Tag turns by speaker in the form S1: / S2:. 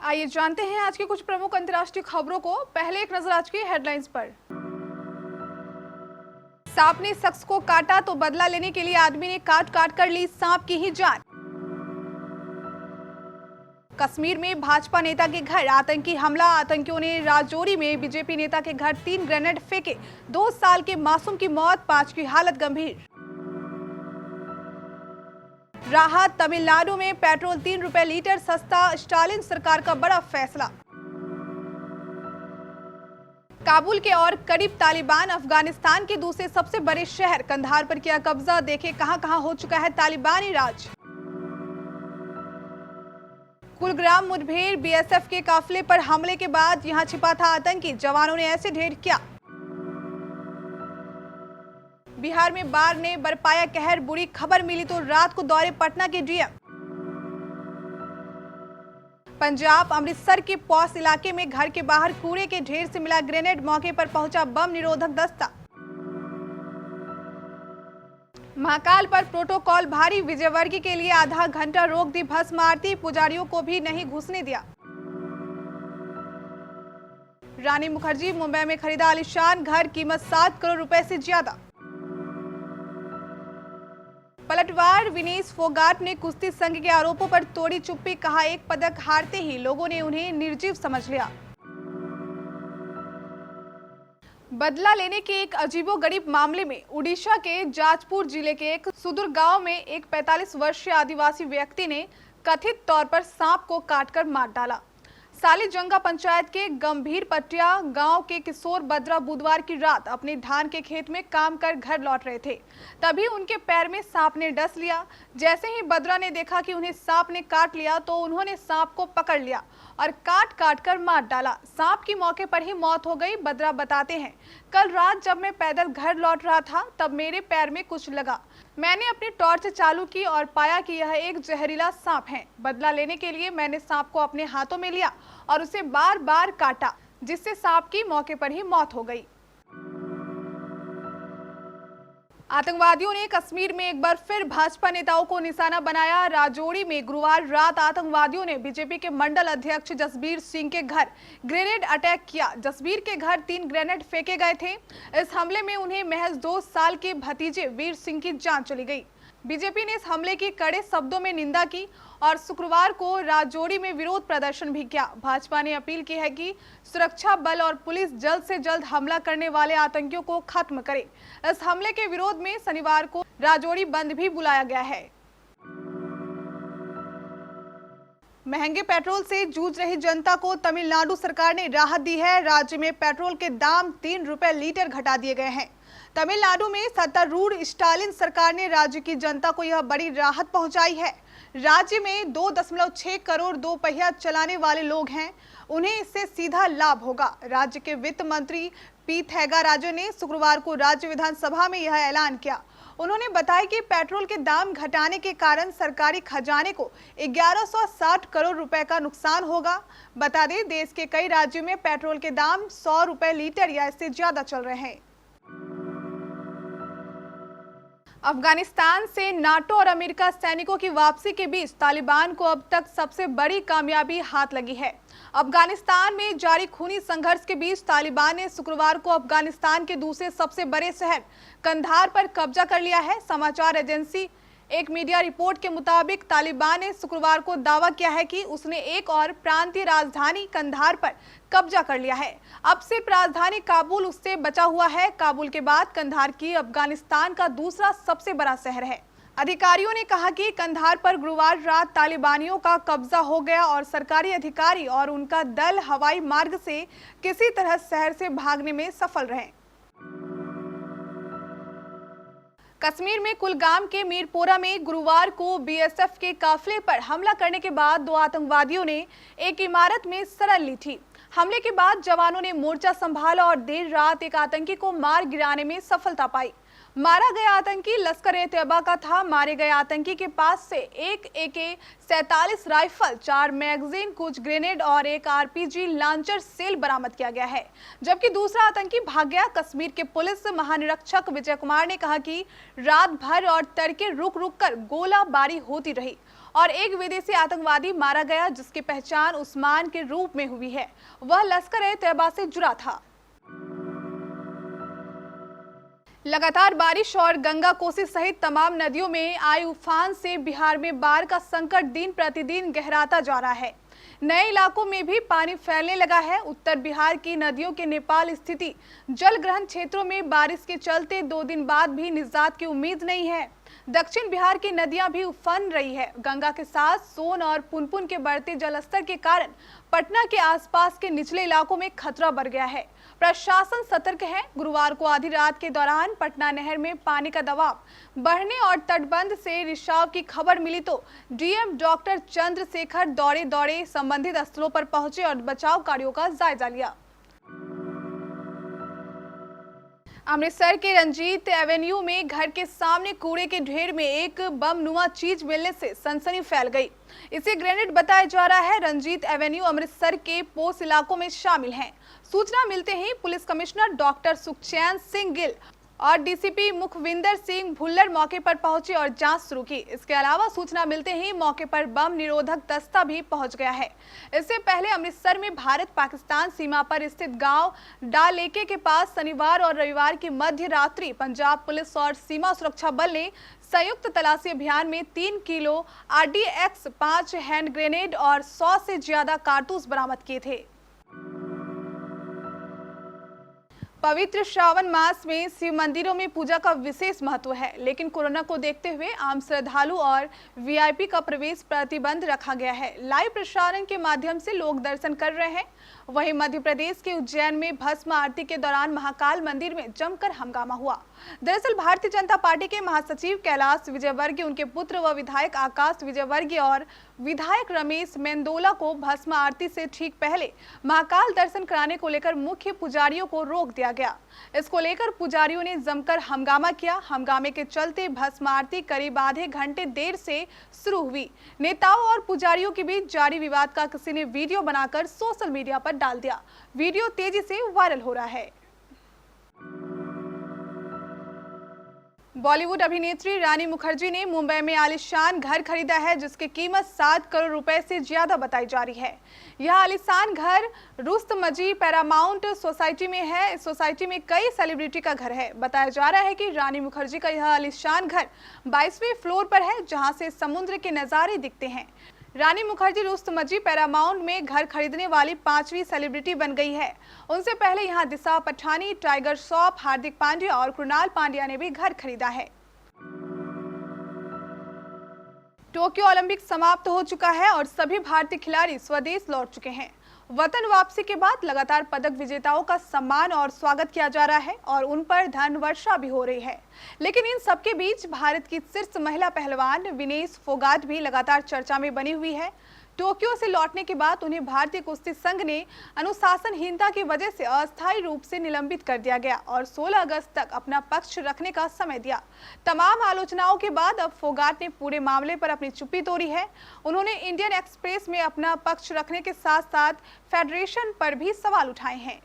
S1: आइए जानते हैं आज की कुछ प्रमुख अंतर्राष्ट्रीय खबरों को। पहले एक नजर आज की हेडलाइंस पर। सांप ने शख्स को काटा तो बदला लेने के लिए आदमी ने काट काट कर ली सांप की ही जान। कश्मीर में भाजपा नेता के घर आतंकी हमला। आतंकियों ने राजौरी में बीजेपी नेता के घर 3 ग्रेनेड फेंके। 2 साल के मासूम की मौत, 5 की हालत गंभीर। राहत, तमिलनाडु में पेट्रोल 3 रुपए लीटर सस्ता। स्टालिन सरकार का बड़ा फैसला। काबुल के और करीब तालिबान। अफगानिस्तान के दूसरे सबसे बड़े शहर कंधार पर किया कब्जा। देखे कहां-कहां हो चुका है तालिबानी राज। कुलग्राम मुठभेड़, बीएसएफ के काफिले पर हमले के बाद यहां छिपा था आतंकी। जवानों ने ऐसे ढेर किया। बिहार में बाढ़ ने बरपाया कहर। बुरी खबर मिली तो रात को दौरे पटना के डीएम। पंजाब अमृतसर के पौस इलाके में घर के बाहर कूड़े के ढेर से मिला ग्रेनेड। मौके पर पहुंचा बम निरोधक दस्ता। महाकाल पर प्रोटोकॉल भारी। विजयवर्गीय के लिए आधा घंटा रोक दी भस्म आरती। पुजारियों को भी नहीं घुसने दिया। रानी मुखर्जी मुंबई में खरीदा आलीशान घर। कीमत 7 करोड़ रुपए से ज्यादा। पलटवार, विनेश फोगाट ने कुश्ती संघ के आरोपों पर तोड़ी चुप्पी। कहा एक पदक हारते ही लोगों ने उन्हें निर्जीव समझ लिया। बदला लेने के एक अजीबोगरीब मामले में उड़ीसा के जाजपुर जिले के एक सुदूर गांव में एक 45 वर्षीय आदिवासी व्यक्ति ने कथित तौर पर सांप को काटकर मार डाला। सालीजंगा पंचायत के गंभीर पटिया गांव के किशोर बद्रा बुधवार की रात अपने धान के खेत में काम कर घर लौट रहे थे। तभी उनके पैर में सांप ने डस लिया। जैसे ही बद्रा ने देखा कि उन्हें सांप ने काट लिया तो उन्होंने सांप को पकड़ लिया और काट काट कर मार डाला। सांप की मौके पर ही मौत हो गई। बद्रा बताते हैं, कल रात जब मैं पैदल घर लौट रहा था तब मेरे पैर में कुछ लगा। मैंने अपनी टॉर्च चालू की और पाया कि यह एक जहरीला सांप है। बदला लेने के लिए मैंने सांप को अपने हाथों में लिया और उसे बार बार काटा, जिससे सांप की मौके पर ही मौत हो गई। आतंकवादियों ने कश्मीर में एक बार फिर भाजपा नेताओं को निशाना बनाया। राजौरी में गुरुवार रात आतंकवादियों ने बीजेपी के मंडल अध्यक्ष जसबीर सिंह के घर ग्रेनेड अटैक किया। जसबीर के घर 3 ग्रेनेड फेंके गए थे। इस हमले में उन्हें महज 2 साल के भतीजे वीर सिंह की जान चली गई। बीजेपी ने इस हमले की कड़े शब्दों में निंदा की और शुक्रवार को राजौरी में विरोध प्रदर्शन भी किया। भाजपा ने अपील की है कि सुरक्षा बल और पुलिस जल्द से जल्द हमला करने वाले आतंकियों को खत्म करे। इस हमले के विरोध में शनिवार को राजौरी बंद भी बुलाया गया है। महंगे पेट्रोल से जूझ रही जनता को तमिलनाडु सरकार ने राहत दी है। राज्य में पेट्रोल के दाम 3 रुपए लीटर घटा दिए गए हैं। तमिलनाडु में सत्तारूढ़ स्टालिन सरकार ने राज्य की जनता को यह बड़ी राहत पहुंचाई है। राज्य में 2.6 करोड़ 2 पहिया चलाने वाले लोग हैं, उन्हें इससे सीधा लाभ होगा। राज्य के वित्त मंत्री पी थैगाराजन ने शुक्रवार को राज्य विधानसभा में यह ऐलान किया। उन्होंने बताया कि पेट्रोल के दाम घटाने के कारण सरकारी खजाने को 1160 करोड़ रुपए का नुकसान होगा। बता दें, देश के कई राज्यों में पेट्रोल के दाम 100 रुपए लीटर या इससे ज्यादा चल रहे हैं। अफगानिस्तान से नाटो और अमेरिका सैनिकों की वापसी के बीच तालिबान को अब तक सबसे बड़ी कामयाबी हाथ लगी है। अफगानिस्तान में जारी खूनी संघर्ष के बीच तालिबान ने शुक्रवार को अफगानिस्तान के दूसरे सबसे बड़े शहर कंधार पर कब्जा कर लिया है। समाचार एजेंसी एक मीडिया रिपोर्ट के मुताबिक तालिबान ने शुक्रवार को दावा किया है कि उसने एक और प्रांतीय राजधानी कंधार पर कब्जा कर लिया है। अब सिर्फ राजधानी काबुल उससे बचा हुआ है। काबुल के बाद कंधार की अफगानिस्तान का दूसरा सबसे बड़ा शहर है। अधिकारियों ने कहा कि कंधार पर गुरुवार रात तालिबानियों का कब्जा हो गया और सरकारी अधिकारी और उनका दल हवाई मार्ग से किसी तरह शहर से भागने में सफल रहे। कश्मीर में कुलगाम के मीरपोरा में गुरुवार को बीएसएफ के काफिले पर हमला करने के बाद 2 आतंकवादियों ने एक इमारत में शरण ली थी। हमले के बाद जवानों ने मोर्चा संभाला और देर रात एक आतंकी को मार गिराने में सफलता पाई। मारा गया आतंकी लश्कर-ए-तैयबा का था। मारे गए आतंकी के पास से एक AK-47 राइफल, 4 मैगजीन, कुछ ग्रेनेड और एक RPG लॉन्चर सेल बरामद किया गया है, जबकि दूसरा आतंकी भाग गया। कश्मीर के पुलिस महानिरीक्षक विजय कुमार ने कहा कि रात भर और तड़के रुक रुक कर गोलाबारी होती रही और एक विदेशी आतंकवादी मारा गया, जिसकी पहचान उस्मान के रूप में हुई है। वह लश्कर-ए-तैयबा से जुड़ा था। लगातार बारिश और गंगा कोसी सहित तमाम नदियों में आए उफान से बिहार में बाढ़ का संकट दिन प्रतिदिन गहराता जा रहा है। नए इलाकों में भी पानी फैलने लगा है। उत्तर बिहार की नदियों के नेपाल स्थिति जलग्रहण क्षेत्रों में बारिश के चलते 2 दिन बाद भी निजात की उम्मीद नहीं है। दक्षिण बिहार की नदियां भी उफन रही है। गंगा के साथ सोन और पुनपुन के बढ़ते जलस्तर के कारण पटना के आसपास के निचले इलाकों में खतरा बढ़ गया है। प्रशासन सतर्क है। गुरुवार को आधी रात के दौरान पटना नहर में पानी का दबाव बढ़ने और तटबंध से रिसाव की खबर मिली तो डीएम डॉक्टर चंद्रशेखर दौड़े संबंधित स्थलों पर पहुंचे और बचाव कार्यों का जायजा लिया। अमृतसर के रंजीत एवेन्यू में घर के सामने कूड़े के ढेर में एक बमनुमा चीज मिलने से सनसनी फैल गई। इसे ग्रेनेड बताया जा रहा है। रंजीत एवेन्यू अमृतसर के पोस्ट इलाकों में शामिल है। सूचना मिलते ही police commissioner doctor Sukhchain Singh Gill और डीसीपी मुखविंदर सिंह भुल्लर मौके पर पहुंचे और जांच शुरू की। इसके अलावा सूचना मिलते ही मौके पर बम निरोधक दस्ता भी पहुंच गया है। इससे पहले अमृतसर में भारत पाकिस्तान सीमा पर स्थित गांव डालेके के पास शनिवार और रविवार की मध्य रात्रि पंजाब पुलिस और सीमा सुरक्षा बल ने संयुक्त तलाशी अभियान में 3 किलो RDX, 5 हैंड ग्रेनेड और 100 से ज्यादा कारतूस बरामद किए थे। पवित्र श्रावण मास में शिव मंदिरों में पूजा का विशेष महत्व है, लेकिन कोरोना को देखते हुए आम श्रद्धालु और वीआईपी का प्रवेश प्रतिबंध रखा गया है। लाइव प्रसारण के माध्यम से लोग दर्शन कर रहे हैं। वहीं मध्य प्रदेश के उज्जैन में भस्म आरती के दौरान महाकाल मंदिर में जमकर हंगामा हुआ। दरअसल भारतीय जनता पार्टी के महासचिव कैलाश विजयवर्गीय, उनके पुत्र व विधायक आकाश विजयवर्गीय और विधायक रमेश मेंदोला को भस्म आरती से ठीक पहले महाकाल दर्शन कराने को लेकर मुख्य पुजारियों को रोक दिया गया। इसको लेकर पुजारियों ने जमकर हंगामा किया। हंगामे के चलते भस्म आरती करीब आधे घंटे देर से शुरू हुई। नेताओं और पुजारियों के बीच जारी विवाद का किसी ने वीडियो बनाकर सोशल मीडिया पर डाल दिया। वीडियो तेजी से वायरल हो रहा है। बॉलीवुड अभिनेत्री रानी मुखर्जी ने मुंबई में आलीशान घर खरीदा है, जिसकी कीमत 7 करोड़ रुपए से ज्यादा बताई जा रही है। यह आलीशान घर रुस्तमजी पैरामाउंट सोसाइटी में है। इस सोसाइटी में कई सेलिब्रिटी का घर है। बताया जा रहा है कि रानी मुखर्जी का यह आलीशान घर 22वें फ्लोर पर है, जहां से समुद्र के नजारे दिखते हैं। रानी मुखर्जी रुस्तमजी पैरामाउंट में घर खरीदने वाली 5वीं सेलिब्रिटी बन गई है। उनसे पहले यहां दिशा पठानी, टाइगर श्रॉफ, हार्दिक पांड्या और कृणाल पांड्या ने भी घर खरीदा है। टोक्यो ओलंपिक समाप्त हो चुका है और सभी भारतीय खिलाड़ी स्वदेश लौट चुके हैं। वतन वापसी के बाद लगातार पदक विजेताओं का सम्मान और स्वागत किया जा रहा है और उन पर धन वर्षा भी हो रही है। लेकिन इन सबके बीच भारत की शीर्ष महिला पहलवान विनेश फोगाट भी लगातार चर्चा में बनी हुई है। टोक्यो से लौटने के बाद उन्हें भारतीय कुश्ती संघ ने अनुशासनहीनता की वजह से अस्थायी रूप से निलंबित कर दिया गया और 16 अगस्त तक अपना पक्ष रखने का समय दिया। तमाम आलोचनाओं के बाद अब फोगाट ने पूरे मामले पर अपनी चुप्पी तोड़ी है। उन्होंने इंडियन एक्सप्रेस में अपना पक्ष रखने के साथ साथ फेडरेशन पर भी सवाल उठाए हैं।